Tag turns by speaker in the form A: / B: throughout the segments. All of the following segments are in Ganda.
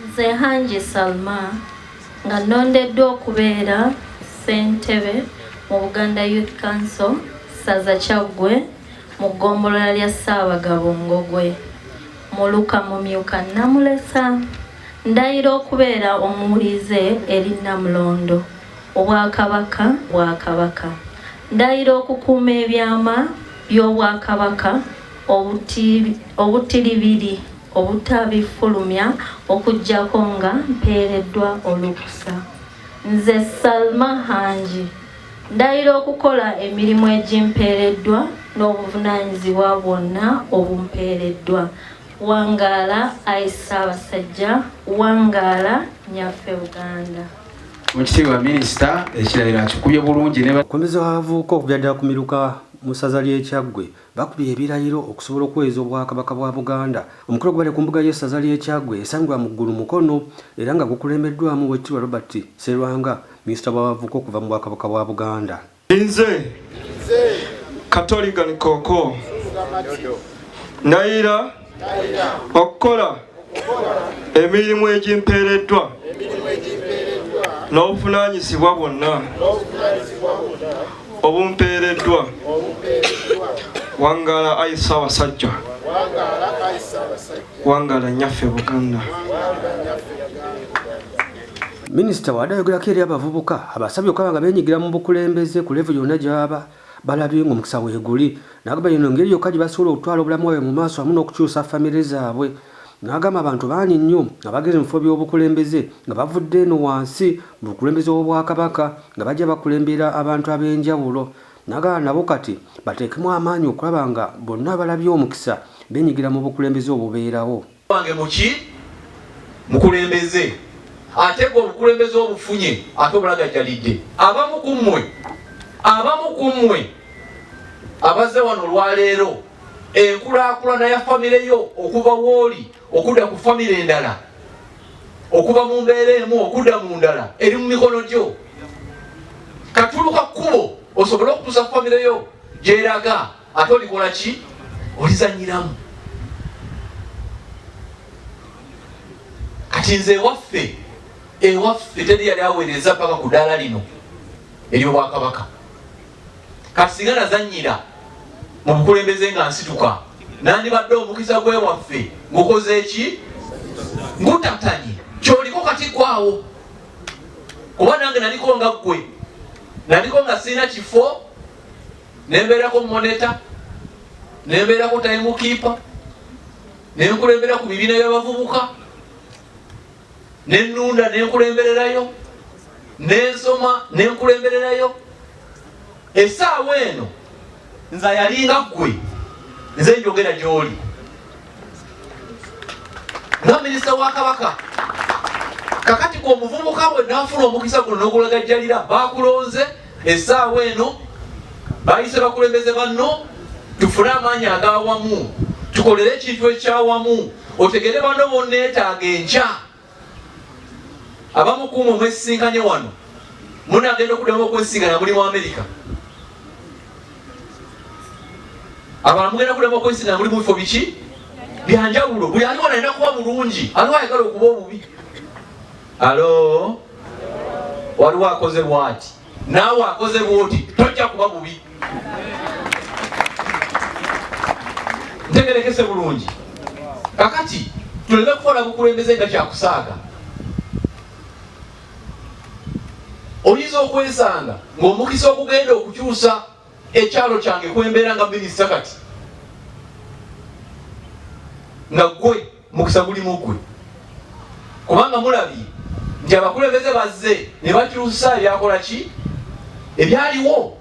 A: Nze Hanji Salma nga nnondeddwa okubeera ssentebe mu Buganda Youth Council Saza Kyaggwe mu ggombolola lya Ssaabagabo Ngogwe mu Luka Mumyuka Namulesa. Ndayira okubeera omuwulize eri Namulondo Obwakabaka Bwakabaka. Ndayira okukuuma ebyama by'Obwakabaka obutiribiri obutabifulumya okujjako nga mpeereddwa olukusa. Nze Salma Hanji ndayira okukola emirimu egimpeereddwa n'obuvunaanyizibwa bwonna obumpeereddwa. Wangaala Ayi Ssaabasajja, wangaala nnyaffe Uganda.
B: Mukitiibwa Minisita, ekirayiro akikubye bulungi.
C: Abakulembeze b'abavubuka okuva ddala ku Miruka mu ssaza ly'e Kyaggwe bakubye ebirayiro okusobola okuweereza Obwakabaka bwa Buganda. Omukolo gwali ku mbuga y'essaza ly'e Kyaggwe esangibwa mu Ggulu Mukono era nga gukulembeddwamu Oweekitiibwa Robert Sserwanga, Minisita w'abavubuka okuva mu Bwakabaka bwa Buganda.
D: Nze Katoliga Nkoko ndayira okukola emirimu egimpeereddwa n'obuvunaanyizibwa bwonna obumpeereddwa. Wangaala Ayi Ssaabasajja, wangaala nnyaffe Buganda.
C: Minisita bw'adayogerako eri abavubuka abasabye okuba nga beenyigira mu bukulembeze ku levu yonna gy'aba balabye ng'omukisa weeguli. N'agamba eno ngeri yokka gye basobola okutwala obulamu bwabwe mu maaso wamu n'okukyusa famire zaabwe. N'agamba abantu baani nnyo abageze mu bifo by'obukulembeze nga bavudde eno wansi mu bukulembeze bw'Obwakabaka nga bajja bakulembera abantu ab'enjawulo. N'agamba nabo kati bateekemu amaanyi okulaba nga bonna balabye omukisa beenyigira mu bukulembeze obubeerawo.
E: Wange muki mukulembeze ate gwe obukulembeze obufunye ate obulagajjalidde. Abamu ku mmwe abazze wano olwaleero enkulaakulana ya famire yo okuva w'oli okudda ku famire endala, okuva mu mbeera emu okudda mu ndala eri mu mikono gyo. Katuluka kkubo osobole okutuusa famire yo gy'eraga, ate olikola ki? Olizanyiramu. Kati nze ewaffe teri yali aweereza paka ku ddaala lino ery'Obwakabaka. Kati singa nazannyira mu bukulembeze nga nsituka nandibadde omukisa gw'ewaffe ngukoze eki? Ngutatanye. Kyoliko kati gwawo kuba nange naliko nga ggwe, naliko nga sirina kifo, nembeerako moneta, nembeerako time keeper, nenkulembera ku bibiina by'abavubuka, nennunda nenkulembererayo, nensoma nenkulembererayo. Essaawa eno nze yalinga ggwe, nze njogera gy'oli nga minisita wa Kabaka. Kakati gwe omuvubuka bwe naafuna omukisa guno n'ogulagajjalira, baakulonze essaawa eno, bayise bakulembeze banno, tufune amaanyi ag'awamu, tukolere ekintu ekyawamu, otegere banno bonneetaaga enkya. Abamu kuumwe mwesisinkanye wano, munagenda okuddamu okwesisinkana muli mu Amerika. Abalala mugenda kuddamu okwesisinkana muli mu bifo biki? Byanjawulo. Buli aliwo alina kuba mulungi, aliwo ayagala okuba obubi. Alo? Waliwo akoze bw'ati, naawe akoze bw'oti, tojja kuba bubi. Ntegerekese bulungi. Kakati tuleme kukola bukulembeze nga kyakusaaga. Oyinza okwesanga ng'omukisa okugenda okukyusa ekyalo kyange kwembeera nga minisita kati nga ggwe mukisa gulimu ggwe, kubanga mulabye nti abakulembeze bazze ne bakyusa ebyakola ki? Ebyaliwo.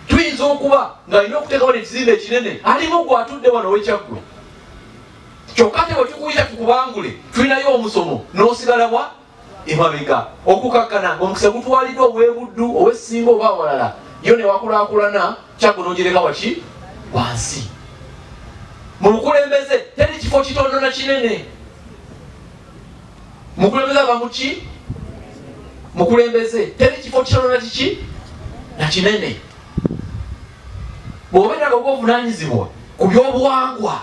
E: Tuyinza okuba ng'alina okuteekawo n'ekizimbe ekinene, alimu gwe atudde wano ow'Ekyaggwe, kyokka te bwe tukuyita tukubangule tulinayo omusomo n'osigala wa emabega okukakkana ng'omukisa gutwaliddwa ow'Ebuddu, ow'Essingo oba awalala, yo ne wakulaakulana Kyaggwe n'ogireka waki? Wansi. Mu bukulembeze teri kifo kitono na kinene. Mukulembeze abamu ki? Mukulembeze teri kifo kitono na kiki? Na kinene. Bw'obeera nga obuvunaanyizibwa ku by'obuwangwa,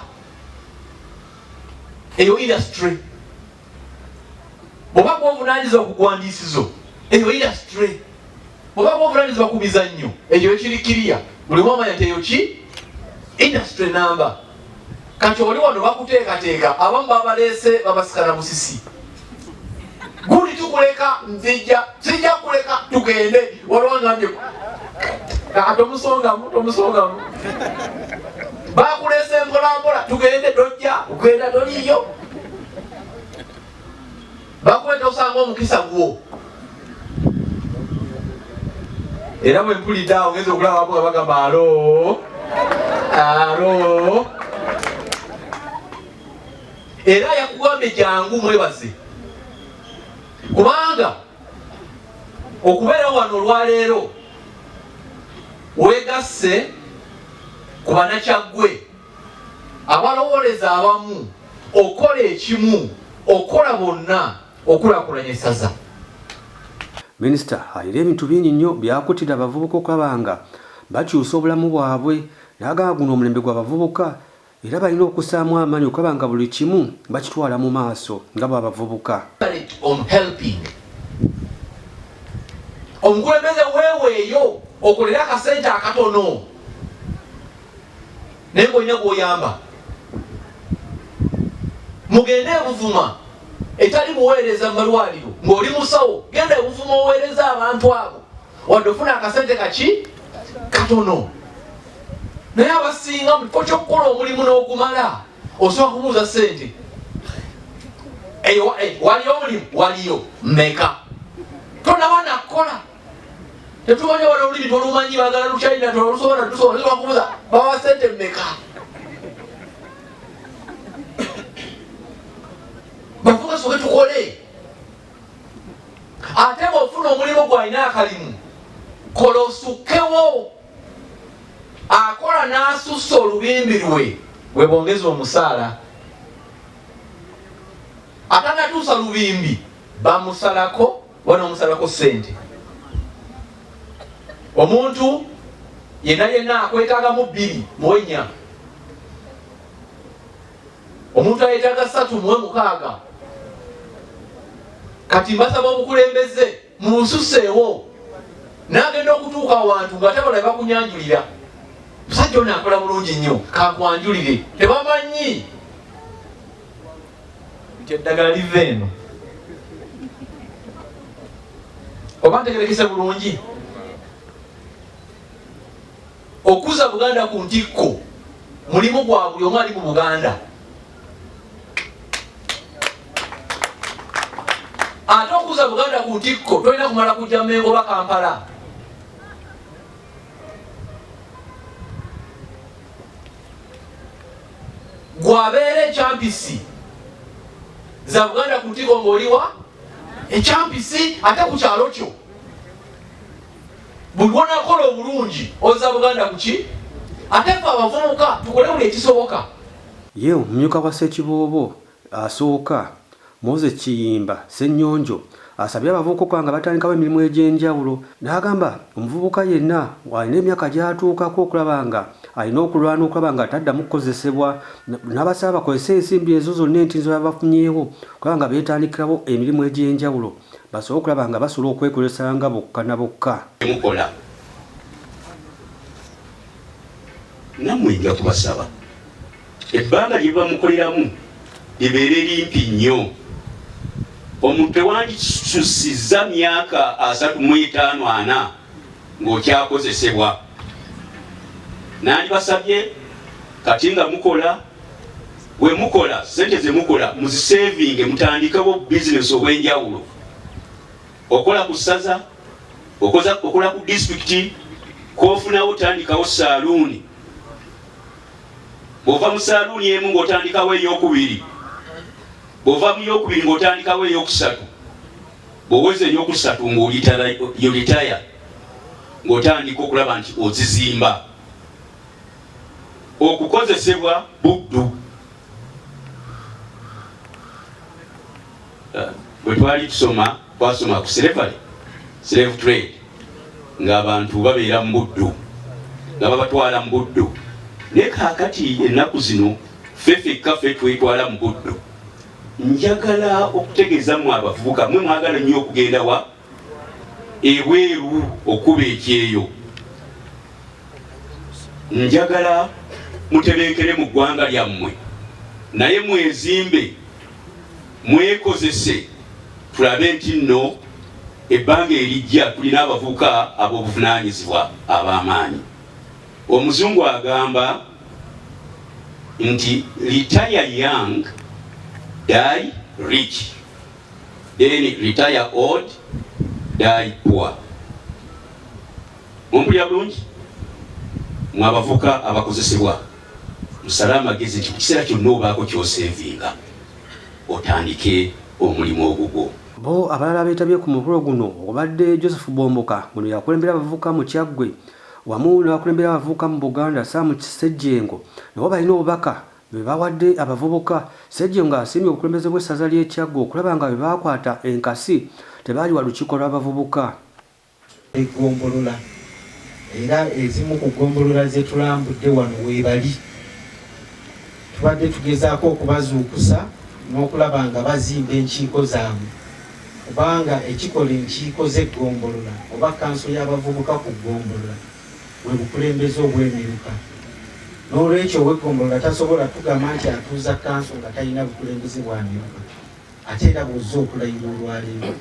E: eyo industry bwoba gw'ovunaanyizibwa ku gwandiisizo eyo industry, bwoba gw'ovunaanyizibwa ku mizannyo eyo ekirikiriya, buli mwamanya nti eyo ki industry number. Kati oli wano bakuteekateeka, abamu babaleese babasikana musisi, guli tukuleka sijja kuleka tugende, waliwo ngambye tomusongamu bakuleese mpolampola tugende, tojja kugenda toliyo, bakuleeta osanga omukisa gwo. Era bwe mpulidde awo ngeze okulaba wamu nga bagamba alo. Era yakugambye jangu mwebaze, kubanga okubeera wano olwaleero weegasse ku bannakyaggwe abalowooleza abamu okola ekimu, okola bonna okulaakulanya essaza.
C: Minisita alina ebintu bingi nnyo byakutira abavubuka okwabanga bakyusa obulamu bwabwe, n'agamba guno omulembe gw'abavubuka era balina okussaamu amaanyi okwabanga buli kimu bakitwala mu maaso nga bw'abavubuka.
E: Omukulembeze weeweeyo okolera akasente akatono naye ng'olina gw'oyamba. Mugende Buvuma etali muweereza mu malwaliro, ng'oli musawo genda Buvuma oweereza abantu abo, wadde ofuna akasente kaki katono. Naye abasinga mu kifo ky'okukola omulimu n'ogumala osooka kumuuza ssente. Waliyo omulimu? Waliyo. Mmeka? Tonaba nakukola. Tetumanya wala olulimi tolumanyi, baagala Luchina tolusobola kumuuza bawa ssente mmeka? Bavuga soke tukole. Ate bw'ofuna omulimu gw'alina akalimu, kola osukkewo. Akola n'asussa olubimbi lwe bwe bongeza omusaala. Atanatuusa lubimbi bamusalako, banamusalako ssente. Omuntu yenna akwetaagamu 2 muwe 4. Omuntu ayetaaga 3 muwe 6. Kati mbasaba obukulembeze munsuseewo, n'agenda okutuuka awantu nga tabala bakunyanjulira. Musajja ono akola bulungi nnyo, kakwanjulire. Tebamanyi nti eddagala liva eno. Oba ntegerekese bulungi. Okuza Buganda ku ntikko mulimu gwa buli omu ali mu Buganda. Ate okuza Buganda ku ntikko tolina kumala kujja Mengo ba Kampala. Gwabeera ekyampisi za Buganda ku ntikko ng'oliwa ekyampisi ate ku kyalo kyo. Buli lwonakola obulungi oza Buganda kuki? Ate ffe abavubuka tukole buli ekisoboka.
C: Ye omumyuka wa Ssekiboobo asooka Moses Kiyimba Ssennyonjo asabye abavubuka okwanga batandikawo emirimu egy'enjawulo, n'agamba omuvubuka yenna alina emyaka gy'atuukako okulaba nga alina okulwana okulaba nga ataddamu kukozesebwa, n'abasaba bakozese ensimbi ezo zonna entizo babafunyeewo okulaba nga beetandikirawo emirimu egy'enjawulo basobole okulaba nga basobola okwekozesa nga bokka na bokka.
F: Mukola nammwe nja kubasaba ebbanga lye bamukoleramu libeere limpi nnyo. Omuntu tewandisusiza myaka 35-40 ng'okyakozesebwa. Nandibasabye kati nga mukola, we mukola sente ze mukola muzisevinge, mutandikewo bizinesi obw'enjawulo. Okola ku ssaza, okola ku disitulikiti, k'ofunawo otandikawo saaluuni. Bw'ova mu saaluuni emu ng'otandikawo ey'okubiri, bw'ova mu y'okubiri ng'otandikawo ey'okusatu, bw'oweza ey'okusatu ng'olitaya ng'otandika okulaba nti ozizimba. Okukozesebwa buddu. Bwe twali tusoma twasoma ku slave trade ng'abantu babeera mu buddu nga babatwala mu buddu. Naye kaakati ennaku zino ffe twetwala mu buddu. njagala okutegeeza mu abavubuka mwe mwagala nnyo okugenda wa ebweru okuba ekyeyo. Njagala mutebenkere mu ggwanga lyammwe naye mwezimbe mwekozese tulabe nti nno ebbanga erijja tulina abavubuka ab'obuvunaanyizibwa ab'amaanyi. Omuzungu agamba nti retire young die rich, then retire old die poor. Mumpulira bulungi? Mwe abavubuka abakozesebwa musale amagezi nti mu kiseera kyonna obaako kyoseevinga otandike omulimu ogugwo.
C: Bo abalala beetabye ku mukolo guno obadde Joseph Bomboka muno yakulembera abavubuka mu Kyaggwe wamu n'abakulembera abavubuka mu Buganda Sam Sejjengo nabo balina obubaka be bawadde abavubuka. Sejjengo asiimye obukulembeze bw'essaza ly'e Kyaggwe okulaba nga be baakwata enkasi tebaali wa lukiiko lw'abavubuka.
G: Eggombolola era ezimu ku ggombolola ze tulambudde wano weebali tubadde tugezaako okubazuukusa n'okulaba nga bazimba enkiiko zaabwe kubanga ekikola enkiiko z'eggombolola oba kanso y'abavubuka ku ggombolola bwe bukulembeze obw'emiruka. N'olwekyo ow'eggombolola tasobola tugamba nti atuuza kanso nga talina bukulembeze bwa miruka ate era bw'ozza okulayira olwaleero.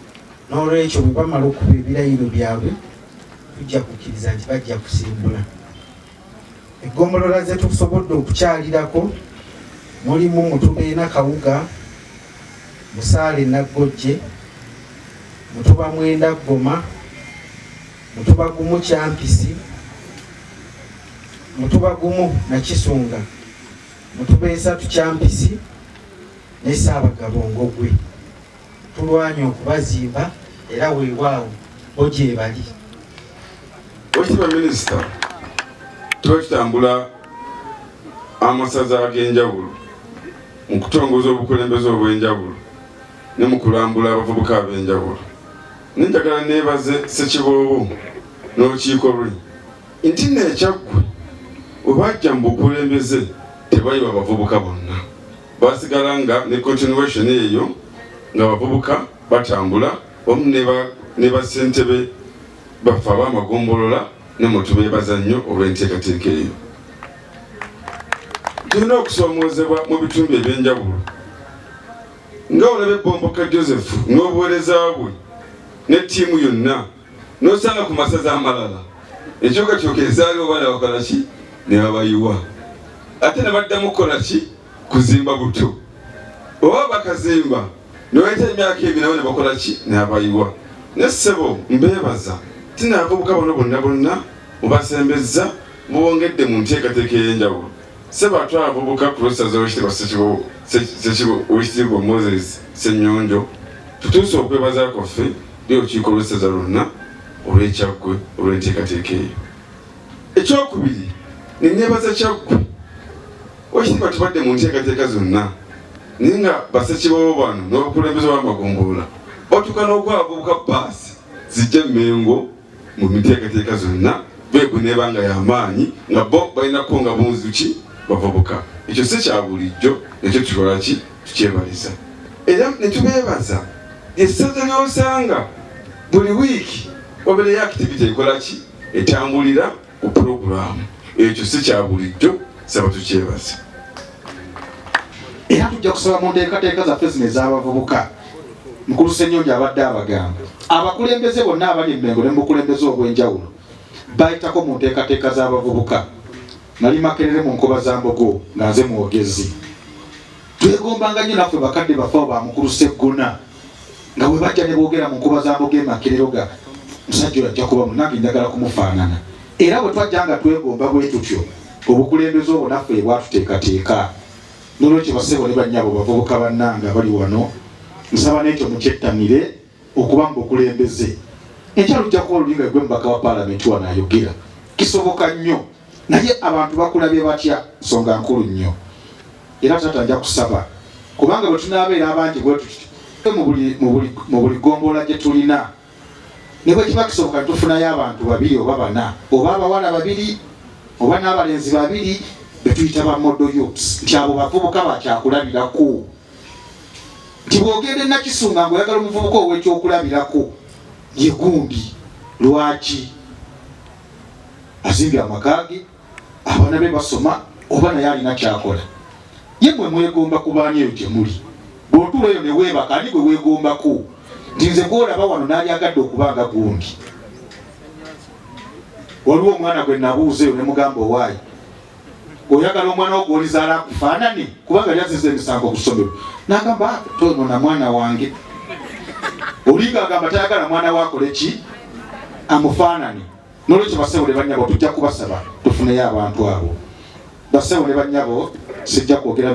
G: N'olwekyo bwe bamala okuba ebirayiro byabwe tujja kukkiriza nti bajja kusimbula. Eggombolola ze tusobodde okukyalirako mulimu Mutubeena Kawuga, Musaale Naggojje, Mutuba Mwenda Goma, Mutuba Gumu Kyampisi, Mutuba Gumu Nakisunga, Mutuba Esatu Kyampisi ne Ssaabagabo Ngogwe. Tulwanye okubazimba era weewaawo bo gye bali.
H: Okiba minisita tuba tutambula amasaza ag'enjawulo mu kutongoza obukulembeze obw'enjawulo ne mu kulambula abavubuka ab'enjawulo. Nenjagala neebaze Ssekiboobo n'olukiiko lwe nti n'Ekyaggwe bwe bajja mu bukulembeze tebayiwa abavubuka bonna, basigala nga ne continuation eyo nga abavubuka batambula wamu ne bassentebe baffe ab'amagombolola ne mutubeebaza nnyo olw'enteekateeka eyo. Tulina okusoomoozebwa mu bitundu eby'enjawulo nga olaba Bomboka Joseph n'obuweereza bwe ne ttiimu yonna n'osanga ku masaza amalala enkyukakyuka ezaaliwo baana bakola ki ne babayiwa ate ne baddamu kukola ki kuzimba buto oba bakazimba ne wayita emyaka ebiri nabo ne bakola ki ne babayiwa. Ne ssebo mbeebaza tina abavubuka bano bonna mubasembezza muwongedde mu nteekateeka ey'enjawulo. Ssebo atwala abavubuka ku lw'essaza Oweekitiibwa Moses Ssennyonjo tutuuse okwebaza kwaffe ly'olukiiko lw'essaza lwonna olw'Ekyaggwe olw'enteekateeka eyo. Ekyokubiri neneebaza Kyaggwe Oweekitiibwa tubadde mu nteekateeka zonna naye nga Bassekiboobo bano n'obukulembeze bw'amagombolola batuuka n'okuwa abavubuka baasi zijja Mmengo mu miteekateeka zonna beegwe neeba nga y'amaanyi nga bo balinako nga bunzuki bavubuka. Ekyo si kya bulijjo ekyo tukola ki tukyebaliza. Era ne tubeebaza essaza ly'osanga buli wiiki wabeereyo activity ekola ki etambulira ku puroguramu. Ekyo si kya bulijjo saba tukyebaza.
I: Era tujja kusaba mu nteekateeka zaffe zino ez'abavubuka Mukulu Ssennyonjo abadde abagamba abakulembeze bonna abali Mmengo ne mu bukulembeze obw'enjawulo bayitako mu nteekateeka z'abavubuka. Nali Makerere mu Nkoba za Mbogo nga nze mwogezi. Twegombanga nnyo naffe bakadde baffe ba Mukulu Sseggona nga bwe bajja ne boogera mu Nkoba za Mbogo Makerere ga musajja oyo ajja kuba munange njagala kumufaanana. Era bwe twajja nga twegomba bwe tutyo obukulembeze obwo naffe bwatuteekateeka. N'olwekyo bassebo ne bannyabo bavubuka bannange abali wano nsaba n'ekyo mukyettanire okuba mu bukulembeze. Ekyalo kijja kuba olulinga gwe mubaka wa paalamenti wano ayogera kisoboka nnyo naye abantu bakulabye batya nsonga nkulu nnyo. Era taata nja kusaba kubanga bwe tunaabeera abangi bwe tutyo mu buli ggombolola gye tulina ne bwe kiba kisoboka tufunayo abantu babiri oba bana oba abawala babiri oba n'abalenzi babiri be tuyita ba model youths nti abo bavubuka bakyakulabirako. nti bwogende Nakisunga ng'oyagala omuvubuka ow'ekyokulabirako ye gundi. Lwaki? Azimbye amaka ge, abaana be basoma, oba naye alina kyakola. Ye mwe mwegomba kubaani eyo gye muli. Bw'otuula eyo ne weebaka ani gwe weegombako nti nze gw'olaba wano n'alyagadde okuba nga gundi. Waliwo omwana gwe nabuuza eyo ne mugamba owaayi, oyagala omwana wo gw'olizaala akufaanane kubanga yaziza emisango ku ssomero. N'agamba tonoona mwana wange. Olinga agamba tayagala mwana wakole ki? Amufaanane. N'olwekyo bassebo ne bannyabo tujja kubasaba tufuneyo abantu abo. Bassebo ne bannyabo sijja kwogera